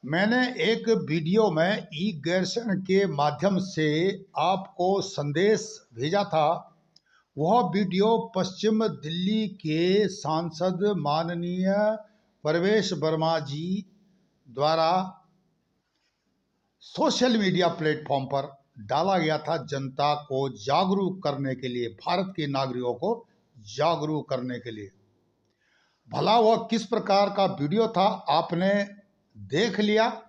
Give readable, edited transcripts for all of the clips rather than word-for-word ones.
मैंने एक वीडियो में ई गैरसैंण के माध्यम से आपको संदेश भेजा था। वह वीडियो पश्चिम दिल्ली के सांसद माननीय प्रवेश वर्मा जी द्वारा सोशल मीडिया प्लेटफॉर्म पर डाला गया था, जनता को जागरूक करने के लिए, भारत के नागरिकों को जागरूक करने के लिए। भला वह किस प्रकार का वीडियो था, आपने देख लिया,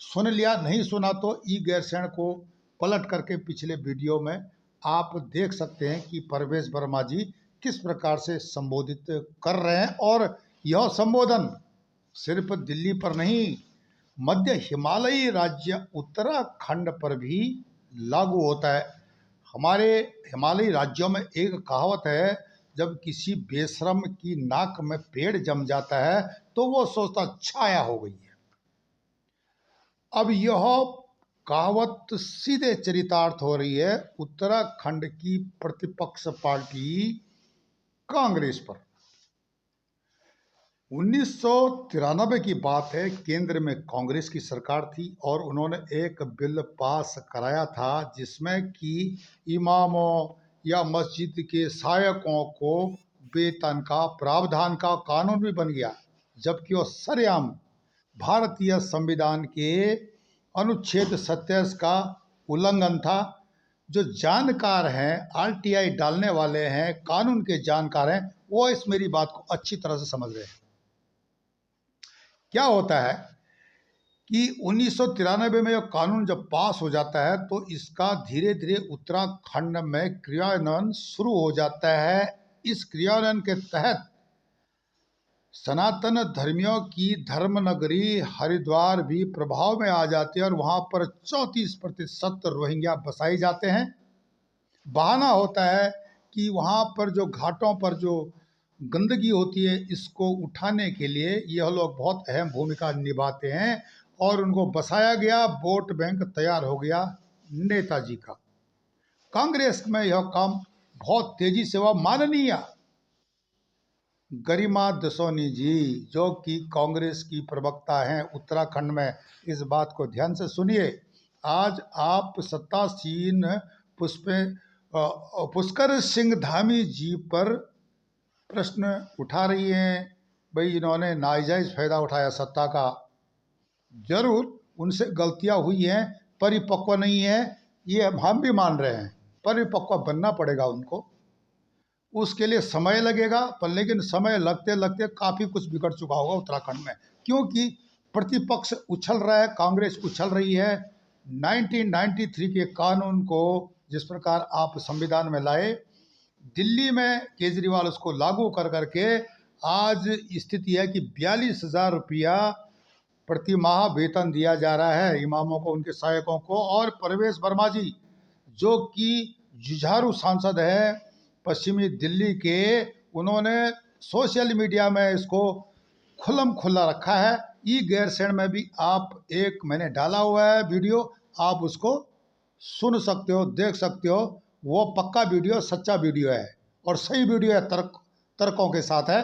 सुन लिया। नहीं सुना तो ई गैरसैंण को पलट करके पिछले वीडियो में आप देख सकते हैं कि प्रवेश वर्मा जी किस प्रकार से संबोधित कर रहे हैं। और यह संबोधन सिर्फ दिल्ली पर नहीं, मध्य हिमालयी राज्य उत्तराखंड पर भी लागू होता है। हमारे हिमालयी राज्यों में एक कहावत है, जब किसी बेशरम की नाक में पेड़ जम जाता है तो वो सोचता छाया हो गई है। अब यह कहावत सीधे चरितार्थ हो रही है उत्तराखंड की प्रतिपक्ष पार्टी कांग्रेस पर। 1993 की बात है, केंद्र में कांग्रेस की सरकार थी और उन्होंने एक बिल पास कराया था जिसमें कि इमामों या मस्जिद के सहायकों को वेतन का प्रावधान का कानून भी बन गया, जबकि वह सरेआम भारतीय संविधान के अनुच्छेद 27 का उल्लंघन था। जो जानकार हैं, आरटीआई डालने वाले हैं, कानून के जानकार हैं, वो इस मेरी बात को अच्छी तरह से समझ रहे हैं। क्या होता है कि 1993 में यह कानून जब पास हो जाता है तो इसका धीरे धीरे उत्तराखंड में क्रियान्वयन शुरू हो जाता है। इस क्रियान्वयन के तहत सनातन धर्मियों की धर्मनगरी हरिद्वार भी प्रभाव में आ जाती है और वहाँ पर 34% रोहिंग्या बसाए जाते हैं। बहाना होता है कि वहाँ पर जो घाटों पर जो गंदगी होती है, इसको उठाने के लिए यह लोग बहुत अहम भूमिका निभाते हैं और उनको बसाया गया। वोट बैंक तैयार हो गया नेताजी का। कांग्रेस में यह काम बहुत तेजी से हुआ। माननीय गरिमा दसोनी जी, जो कि कांग्रेस की प्रवक्ता हैं उत्तराखंड में, इस बात को ध्यान से सुनिए। आज आप सत्तासीन पुष्कर सिंह धामी जी पर प्रश्न उठा रही हैं। भाई, इन्होंने नाजायज फायदा उठाया सत्ता का। जरूर उनसे गलतियां हुई हैं, परिपक्व नहीं है, ये हम भी मान रहे हैं। परिपक्व बनना पड़ेगा उनको, उसके लिए समय लगेगा, पर लेकिन समय लगते लगते काफ़ी कुछ बिगड़ चुका होगा उत्तराखंड में, क्योंकि प्रतिपक्ष उछल रहा है, कांग्रेस उछल रही है। 1993 के कानून को जिस प्रकार आप संविधान में लाए, दिल्ली में केजरीवाल उसको लागू कर करके आज स्थिति है कि 42,000 रुपया प्रति माह वेतन दिया जा रहा है इमामों को, उनके सहायकों को। और प्रवेश वर्मा जी, जो कि जुझारू सांसद है पश्चिमी दिल्ली के, उन्होंने सोशल मीडिया में इसको खुल्लम खुल्ला रखा है। ई गैरसैंण में भी आप एक मैंने डाला हुआ है वीडियो, आप उसको सुन सकते हो, देख सकते हो। वो पक्का वीडियो, सच्चा वीडियो है और सही वीडियो है, तर्कों के साथ है।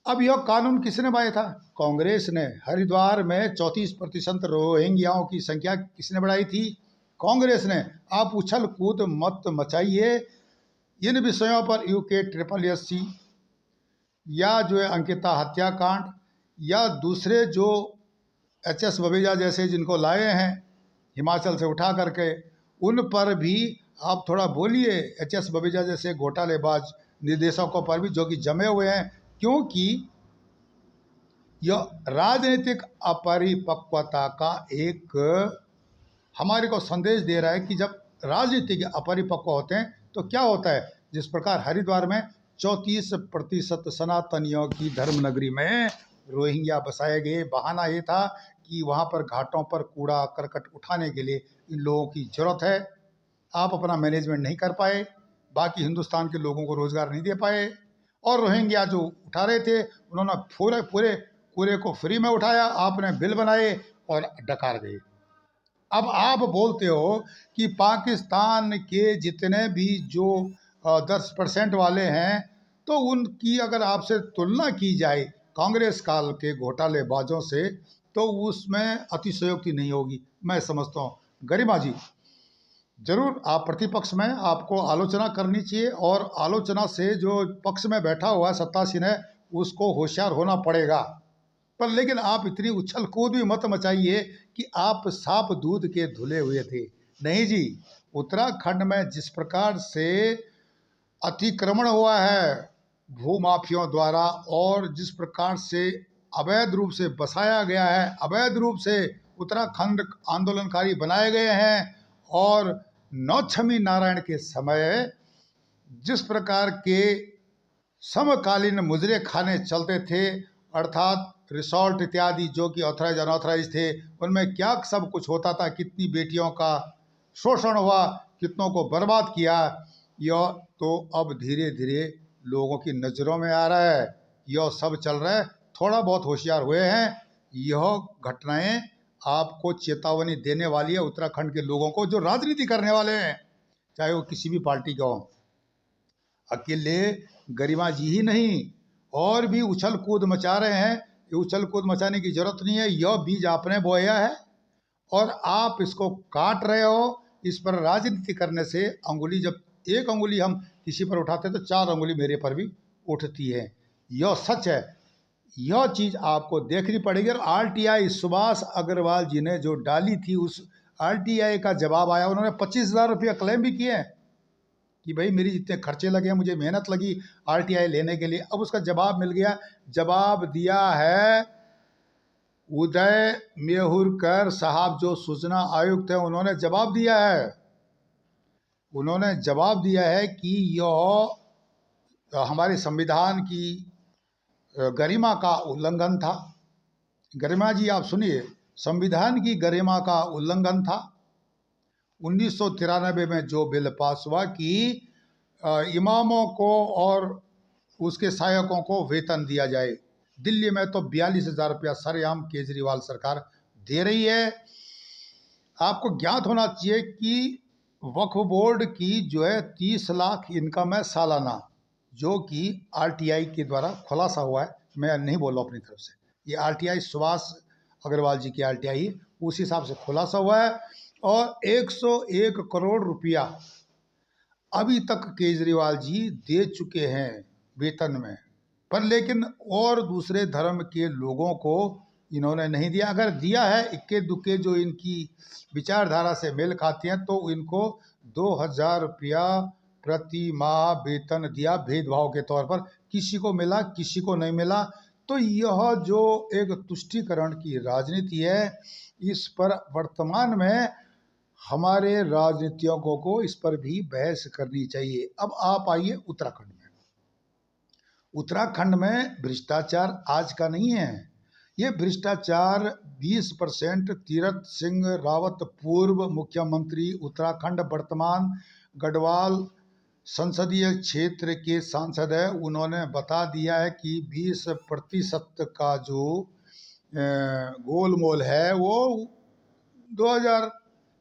अब यह कानून किसने बनाया था? कांग्रेस ने। हरिद्वार में 34% रोहिंग्याओं की संख्या किसने बढ़ाई थी? कांग्रेस ने। आप उछल कूद मत मचाइए इन विषयों पर। यूके SSSC या जो है अंकिता हत्याकांड, या दूसरे जो HS बवेजा जैसे जिनको लाए हैं हिमाचल से उठा करके, उन पर भी आप थोड़ा बोलिए। HS बवेजा जैसे घोटालेबाज निदेशकों पर भी, जो कि जमे हुए हैं, क्योंकि यह राजनीतिक अपरिपक्वता का एक हमारे को संदेश दे रहा है कि जब राजनीतिक अपरिपक्व होते हैं तो क्या होता है। जिस प्रकार हरिद्वार में 34% सनातनियों की धर्मनगरी में रोहिंग्या बसाए गए, बहाना ये था कि वहाँ पर घाटों पर कूड़ा करकट उठाने के लिए इन लोगों की जरूरत है। आप अपना मैनेजमेंट नहीं कर पाए, बाकी हिंदुस्तान के लोगों को रोजगार नहीं दे पाए, और रोहिंग्या जो उठा रहे थे उन्होंने पूरे पूरे कूड़े को फ्री में उठाया। आपने बिल बनाए और डकार गए। अब आप बोलते हो कि पाकिस्तान के जितने भी जो 10% वाले हैं, तो उनकी अगर आपसे तुलना की जाए कांग्रेस काल के घोटालेबाजों से, तो उसमें अतिशयोक्ति नहीं होगी, मैं समझता हूँ। गरिमा जी, जरूर आप प्रतिपक्ष में, आपको आलोचना करनी चाहिए, और आलोचना से जो पक्ष में बैठा हुआ है सत्तासीन है, उसको होशियार होना पड़ेगा। पर लेकिन आप इतनी उछल कूद भी मत मचाइए कि आप साफ दूध के धुले हुए थे। नहीं जी, उत्तराखंड में जिस प्रकार से अतिक्रमण हुआ है भूमाफियों द्वारा, और जिस प्रकार से अवैध रूप से बसाया गया है, अवैध रूप से उत्तराखंड आंदोलनकारी बनाए गए हैं, और नौछमी नारायण के समय जिस प्रकार के समकालीन मुजरे खाने चलते थे, अर्थात रिसोर्ट इत्यादि जो कि ऑथराइज अनऑथराइज थे, उनमें क्या सब कुछ होता था, कितनी बेटियों का शोषण हुआ, कितनों को बर्बाद किया, यह तो अब धीरे धीरे लोगों की नज़रों में आ रहा है। यह सब चल रहा है, थोड़ा बहुत होशियार हुए हैं। यह घटनाएं आपको चेतावनी देने वाली है उत्तराखंड के लोगों को, जो राजनीति करने वाले हैं, चाहे वो किसी भी पार्टी का हो। अकेले गरिमा जी ही नहीं, और भी उछल कूद मचा रहे हैं। ये उछल कूद मचाने की जरूरत नहीं है, यह बीज आपने बोया है और आप इसको काट रहे हो। इस पर राजनीति करने से अंगुली, जब एक अंगुली हम किसी पर उठाते हैं तो चार अंगुली मेरे पर भी उठती है। यह सच है, यह चीज़ आपको देखनी पड़ेगी। और आरटीआई सुभाष अग्रवाल जी ने जो डाली थी, उस आरटीआई का जवाब आया। उन्होंने 25,000 रुपया क्लेम भी किए हैं कि भाई मेरी जितने खर्चे लगे हैं, मुझे मेहनत लगी आरटीआई लेने के लिए। अब उसका जवाब मिल गया। जवाब दिया है उदय मेहुरकर साहब, जो सूचना आयुक्त है, उन्होंने जवाब दिया है। उन्होंने जवाब दिया है कि यह हमारे संविधान की गरिमा का उल्लंघन था। गरिमा जी आप सुनिए, संविधान की गरिमा का उल्लंघन था। 1993 में जो बिल पास हुआ कि इमामों को और उसके सहायकों को वेतन दिया जाए, दिल्ली में तो 42,000 रुपया सरेआम केजरीवाल सरकार दे रही है। आपको ज्ञात होना चाहिए कि वक्फ बोर्ड की जो है 30 लाख इनकम है सालाना, जो कि आरटीआई के द्वारा खुलासा हुआ है। मैं नहीं बोल रहा अपनी तरफ से, ये आरटीआई सुभाष अग्रवाल जी की आरटीआई उस हिसाब से खुलासा हुआ है। और 101 करोड़ रुपया अभी तक केजरीवाल जी दे चुके हैं वेतन में, पर लेकिन और दूसरे धर्म के लोगों को इन्होंने नहीं दिया। अगर दिया है इक्के दुक्के जो इनकी विचारधारा से मेल खाती हैं, तो इनको 2,000 रुपया प्रति माह वेतन दिया, भेदभाव के तौर पर। किसी को मिला, किसी को नहीं मिला। तो यह जो एक तुष्टीकरण की राजनीति है, इस पर वर्तमान में हमारे राजनीतिज्ञों को इस पर भी बहस करनी चाहिए। अब आप आइए उत्तराखंड में। उत्तराखंड में भ्रष्टाचार आज का नहीं है। ये भ्रष्टाचार 20%। तीरथ सिंह रावत, पूर्व मुख्यमंत्री उत्तराखंड, वर्तमान गढ़वाल संसदीय क्षेत्र के सांसद है, उन्होंने बता दिया है कि 20% का जो गोलमोल है वो 2000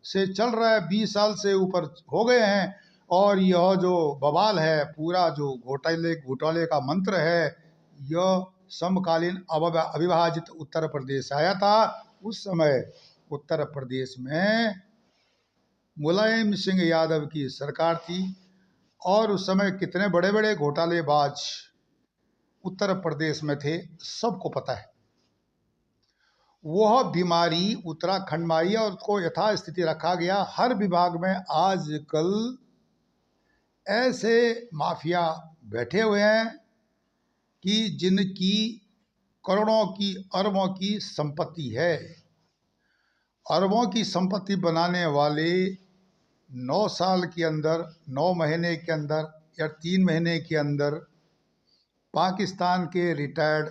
से चल रहा है, 20 साल से ऊपर हो गए हैं। और यह जो बवाल है, पूरा जो घोटाले का मंत्र है, यह समकालीन अविभाजित उत्तर प्रदेश आया था। उस समय उत्तर प्रदेश में मुलायम सिंह यादव की सरकार थी, और उस समय कितने बड़े बड़े घोटालेबाज उत्तर प्रदेश में थे, सबको पता है। वह बीमारी उत्तराखंड में आई और उसको यथास्थिति रखा गया। हर विभाग में आजकल ऐसे माफिया बैठे हुए हैं कि जिनकी करोड़ों की, अरबों की संपत्ति है। अरबों की संपत्ति बनाने वाले 9 साल के अंदर, 9 महीने के अंदर या 3 महीने के अंदर पाकिस्तान के रिटायर्ड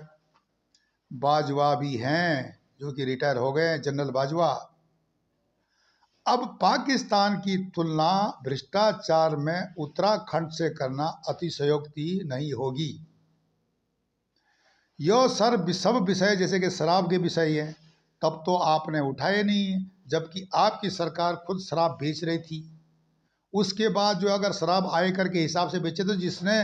बाजवा भी हैं, जो कि रिटायर हो गए हैं, जनरल बाजवा। अब पाकिस्तान की तुलना भ्रष्टाचार में उत्तराखंड से करना अतिशयोक्ति नहीं होगी। यह सब विषय जैसे कि शराब के विषय है, तब तो आपने उठाए नहीं, जबकि आपकी सरकार खुद शराब बेच रही थी। उसके बाद जो अगर शराब आयकर के हिसाब से बेचे, तो जिसने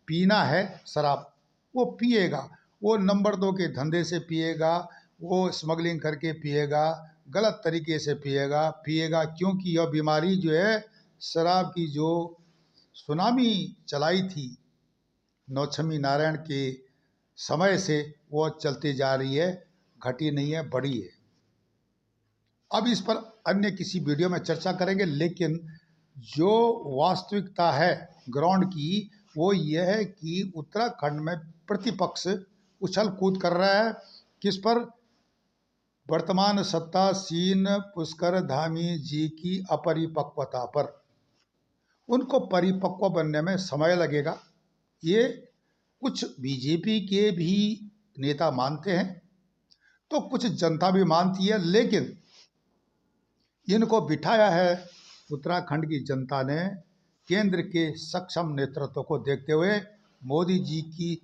पीना है शराब वो पिएगा, वो नंबर 2 के धंधे से पिएगा, वो स्मगलिंग करके पिएगा, गलत तरीके से पिएगा क्योंकि यह बीमारी जो है शराब की जो सुनामी चलाई थी नौछमी नारायण के समय से वो चलती जा रही है, घटी नहीं है, बढ़ी है। अब इस पर अन्य किसी वीडियो में चर्चा करेंगे, लेकिन जो वास्तविकता है ग्राउंड की वो ये है कि उत्तराखंड में प्रतिपक्ष उछल कूद कर रहा है। किस पर? वर्तमान सत्तासीन पुष्कर धामी जी की अपरिपक्वता पर। उनको परिपक्व बनने में समय लगेगा, ये कुछ बीजेपी के भी नेता मानते हैं, तो कुछ जनता भी मानती है, लेकिन इनको बिठाया है उत्तराखंड की जनता ने केंद्र के सक्षम नेतृत्व को देखते हुए, मोदी जी की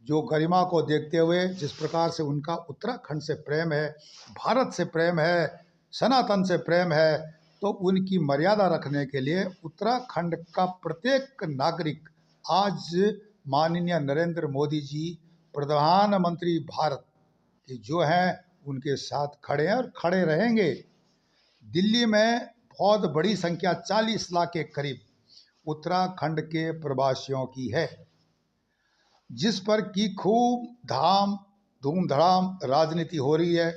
जो गरिमा को देखते हुए, जिस प्रकार से उनका उत्तराखंड से प्रेम है, भारत से प्रेम है, सनातन से प्रेम है, तो उनकी मर्यादा रखने के लिए उत्तराखंड का प्रत्येक नागरिक आज माननीय नरेंद्र मोदी जी प्रधानमंत्री भारत के जो हैं उनके साथ खड़े हैं और खड़े रहेंगे। दिल्ली में बहुत बड़ी संख्या 40 लाख के करीब उत्तराखंड के प्रवासियों की है, जिस पर की खूब धूम धड़ाम राजनीति हो रही है।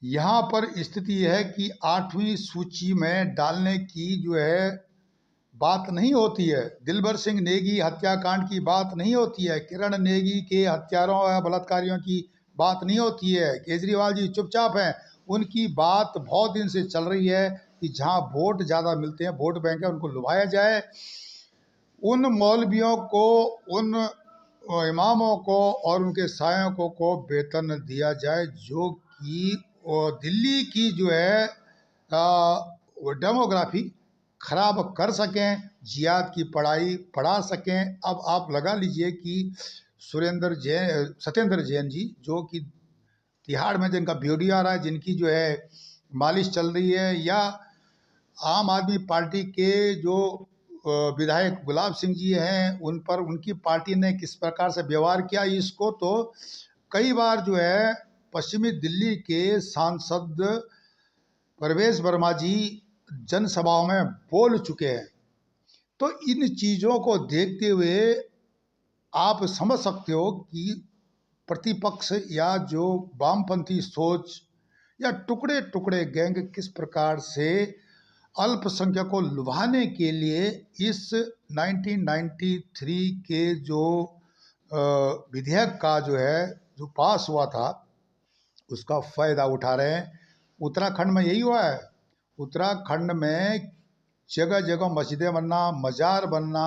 यहाँ पर स्थिति यह है कि 8वीं सूची में डालने की जो है बात नहीं होती है, दिलबर सिंह नेगी हत्याकांड की बात नहीं होती है, किरण नेगी के हत्यारों या बलात्कारियों की बात नहीं होती है। केजरीवाल जी चुपचाप हैं, उनकी बात बहुत दिन से चल रही है कि जहाँ वोट ज़्यादा मिलते हैं, वोट बैंक है, उनको लुभाया जाए, उन मौलवियों को, उन इमामों को और उनके सहायकों को वेतन दिया जाए जो कि दिल्ली की जो है वो डेमोग्राफी खराब कर सकें, जिहाद की पढ़ाई पढ़ा सकें। अब आप लगा लीजिए कि सत्येंद्र जैन जी जो कि तिहाड़ में जिनका वीडियो आ रहा है, जिनकी जो है मालिश चल रही है, या आम आदमी पार्टी के जो विधायक गुलाब सिंह जी हैं, उन पर उनकी पार्टी ने किस प्रकार से व्यवहार किया, इसको तो कई बार जो है पश्चिमी दिल्ली के सांसद परवेश वर्मा जी जनसभाओं में बोल चुके हैं। तो इन चीज़ों को देखते हुए आप समझ सकते हो कि प्रतिपक्ष या जो वामपंथी सोच या टुकड़े टुकड़े गैंग किस प्रकार से अल्पसंख्यक को लुभाने के लिए इस 1993 के जो विधेयक का जो है जो पास हुआ था उसका फ़ायदा उठा रहे हैं। उत्तराखंड में यही हुआ है। उत्तराखंड में जगह जगह मस्जिदें बनना, मज़ार बनना,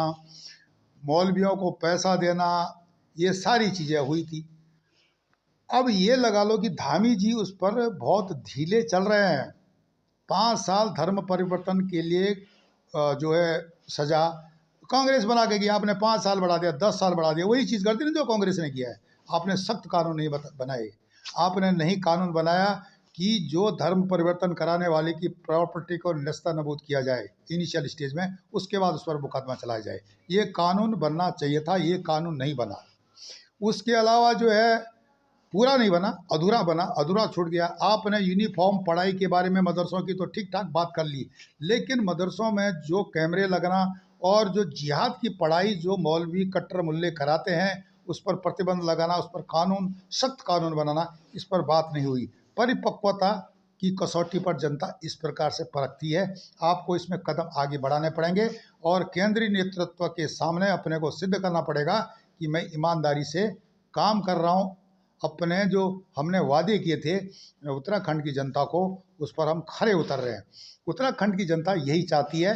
मौलवियों को पैसा देना, ये सारी चीज़ें हुई थी। अब ये लगा लो कि धामी जी उस पर बहुत ढीले चल रहे हैं। 5 साल धर्म परिवर्तन के लिए जो है सजा कांग्रेस बना के गया, आपने 5 साल बढ़ा दिया, 10 साल बढ़ा दिया, वही चीज़ करती ना जो कांग्रेस ने किया है। आपने सख्त कानून नहीं बनाए, आपने नहीं कानून बनाया कि जो धर्म परिवर्तन कराने वाले की प्रॉपर्टी को नस्ता नबूद किया जाए इनिशियल स्टेज में, उसके बाद उस पर मुकदमा चलाया जाए। ये कानून बनना चाहिए था, ये कानून नहीं बना। उसके अलावा जो है पूरा नहीं बना, अधूरा बना, अधूरा छूट गया। आपने यूनिफॉर्म पढ़ाई के बारे में मदरसों की तो ठीक ठाक बात कर ली, लेकिन मदरसों में जो कैमरे लगना और जो जिहाद की पढ़ाई जो मौलवी कट्टर मुल्ले कराते हैं उस पर प्रतिबंध लगाना, उस पर कानून, सख्त कानून बनाना, इस पर बात नहीं हुई। परिपक्वता की कसौटी पर जनता इस प्रकार से परखती है। आपको इसमें कदम आगे बढ़ाने पड़ेंगे और केंद्रीय नेतृत्व के सामने अपने को सिद्ध करना पड़ेगा कि मैं ईमानदारी से काम कर रहा हूँ। अपने जो हमने वादे किए थे उत्तराखंड की जनता को, उस पर हम खरे उतर रहे हैं। उत्तराखंड की जनता यही चाहती है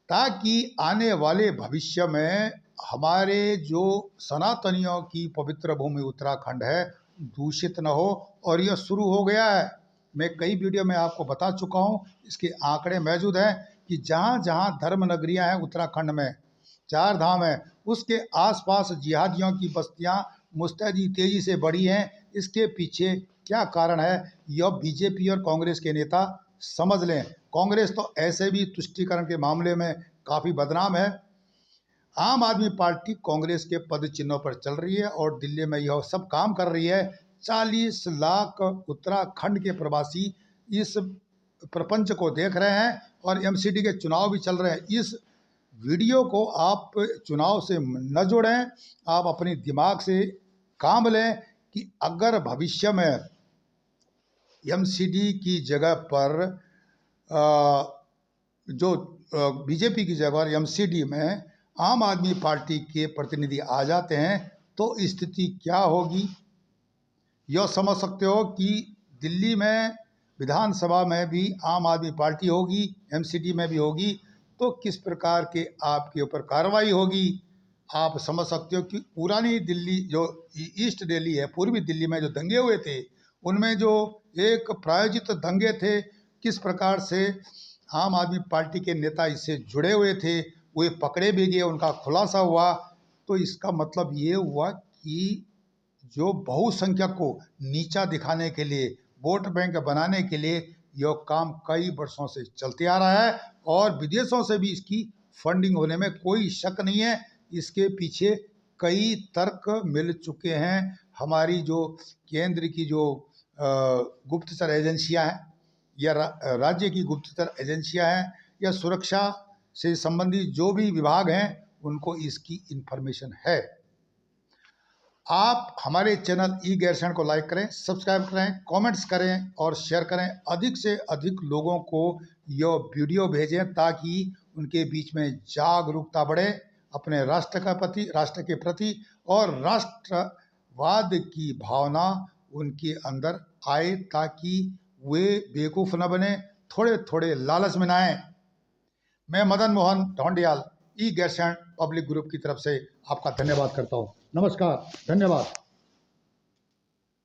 ताकि आने वाले भविष्य में हमारे जो सनातनियों की पवित्र भूमि उत्तराखंड है दूषित न हो, और यह शुरू हो गया है। मैं कई वीडियो में आपको बता चुका हूँ, इसके आंकड़े मौजूद हैं कि जहाँ जहाँ धर्म नगरियाँ हैं उत्तराखंड में, 4 धाम हैं, उसके आसपास जिहादियों की बस्तियाँ मुस्तैदी तेजी से बढ़ी हैं। इसके पीछे क्या कारण है, यह बीजेपी और कांग्रेस के नेता समझ लें। कांग्रेस तो ऐसे भी तुष्टीकरण के मामले में काफ़ी बदनाम है। आम आदमी पार्टी कांग्रेस के पद चिन्हों पर चल रही है और दिल्ली में यह सब काम कर रही है। 40 लाख उत्तराखंड के प्रवासी इस प्रपंच को देख रहे हैं और एमसीडी के चुनाव भी चल रहे हैं। इस वीडियो को आप चुनाव से न जोड़ें, आप अपनी दिमाग से काम लें कि अगर भविष्य में एमसीडी की जगह पर जो बीजेपी की जगह एमसीडी में आम आदमी पार्टी के प्रतिनिधि आ जाते हैं तो स्थिति क्या होगी। यह समझ सकते हो कि दिल्ली में विधानसभा में भी आम आदमी पार्टी होगी, एमसीडी में भी होगी, तो किस प्रकार के आपके ऊपर कार्रवाई होगी। आप समझ सकते हो कि पुरानी दिल्ली जो ईस्ट दिल्ली है, पूर्वी दिल्ली में जो दंगे हुए थे, उनमें जो एक प्रायोजित दंगे थे, किस प्रकार से आम आदमी पार्टी के नेता इससे जुड़े हुए थे, वे पकड़े भी गए, उनका खुलासा हुआ। तो इसका मतलब ये हुआ कि जो बहुसंख्यक को नीचा दिखाने के लिए, वोट बैंक बनाने के लिए यह काम कई वर्षों से चलते आ रहा है और विदेशों से भी इसकी फंडिंग होने में कोई शक नहीं है। इसके पीछे कई तर्क मिल चुके हैं। हमारी जो केंद्र की जो गुप्तचर एजेंसियां हैं या राज्य की गुप्तचर एजेंसियां हैं या सुरक्षा से संबंधित जो भी विभाग हैं, उनको इसकी इन्फॉर्मेशन है। आप हमारे चैनल ई गैरसैंण को लाइक करें, सब्सक्राइब करें, कमेंट्स करें और शेयर करें। अधिक से अधिक लोगों को यह वीडियो भेजें ताकि उनके बीच में जागरूकता बढ़े अपने राष्ट्र के प्रति और राष्ट्रवाद की भावना उनके अंदर आए, ताकि वे बेवकूफ़ न बने, थोड़े थोड़े लालच में न आए। मैं मदन मोहन ढौंडियाल ई गैरसैंण पब्लिक ग्रुप की तरफ से आपका धन्यवाद करता हूँ। नमस्कार, धन्यवाद।